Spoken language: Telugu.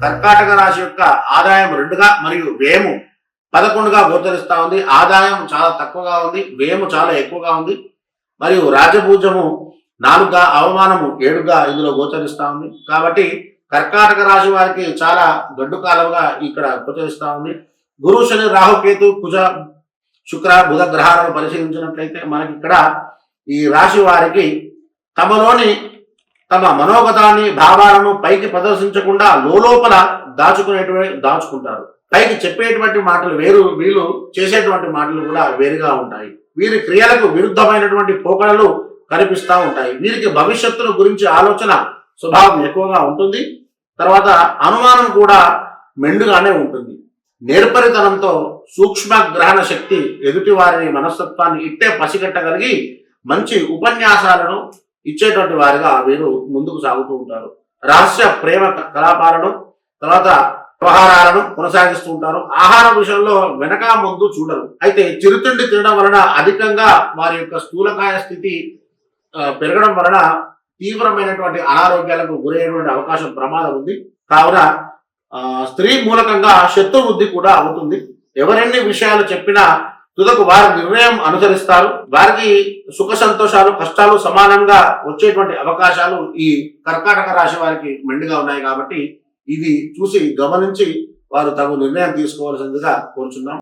కర్కాటక రాశి యొక్క ఆదాయం 2గా మరియు వ్యయము 11గా గోచరిస్తా ఉంది. ఆదాయం చాలా తక్కువగా ఉంది, వ్యయము చాలా ఎక్కువగా ఉంది. మరియు రాజభూజము 4గా, అవమానము 7గా ఇందులో గోచరిస్తా ఉంది. కాబట్టి కర్కాటక రాశి వారికి చాలా గడ్డు కాలంగా ఇక్కడ గోచరిస్తా ఉంది. గురు, శని, రాహుకేతు, కుజ, శుక్ర, బుధ గ్రహాలను పరిశీలించినట్లయితే మనకి ఇక్కడ ఈ రాశి వారికి తమ మనోగతాన్ని, భావాలను పైకి ప్రదర్శించకుండా లోపల దాచుకుంటారు. పైకి చెప్పేటువంటి మాటలు వేరు, వీళ్ళు చేసేటువంటి మాటలు కూడా వేరుగా ఉంటాయి. వీరి క్రియలకు విరుద్ధమైనటువంటి పోకడలు కనిపిస్తూ ఉంటాయి. వీరికి భవిష్యత్తును గురించి ఆలోచన స్వభావం ఎక్కువగా ఉంటుంది. తర్వాత అనుమానం కూడా మెండుగానే ఉంటుంది. నేర్పరితనంతో సూక్ష్మ గ్రహణ శక్తి ఎదుటి వారిని మనస్తత్వాన్ని ఇట్టే పసిగట్టగలిగి మంచి ఉపన్యాసాలను ఇచ్చేటువంటి వారిగా వీరు ముందుకు సాగుతూ ఉంటారు. రహస్య ప్రేమ కలాపాలను, తర్వాత వ్యవహారాలను కొనసాగిస్తూ ఉంటారు. ఆహార విషయంలో వెనక ముందు చూడరు. అయితే చిరుతిండి తినడం వలన అధికంగా వారి యొక్క స్థూలకాయ స్థితి పెరగడం వలన తీవ్రమైనటువంటి అనారోగ్యాలకు గురయ్యేటువంటి అవకాశం ప్రమాదం ఉంది. కావున స్త్రీ మూలకంగా శత్రుబుద్ధి కూడా అవుతుంది. ఎవరెన్ని విషయాలు చెప్పినా తుదకు వారి నిర్ణయం అనుసరిస్తారు. వారికి సుఖ సంతోషాలు, కష్టాలు సమానంగా వచ్చేటువంటి అవకాశాలు ఈ కర్కాటక రాశి వారికి మెండుగా ఉన్నాయి. కాబట్టి ఇది చూసి గమనించి వారు తగు నిర్ణయం తీసుకోవాల్సిందిగా కోరుచున్నాం.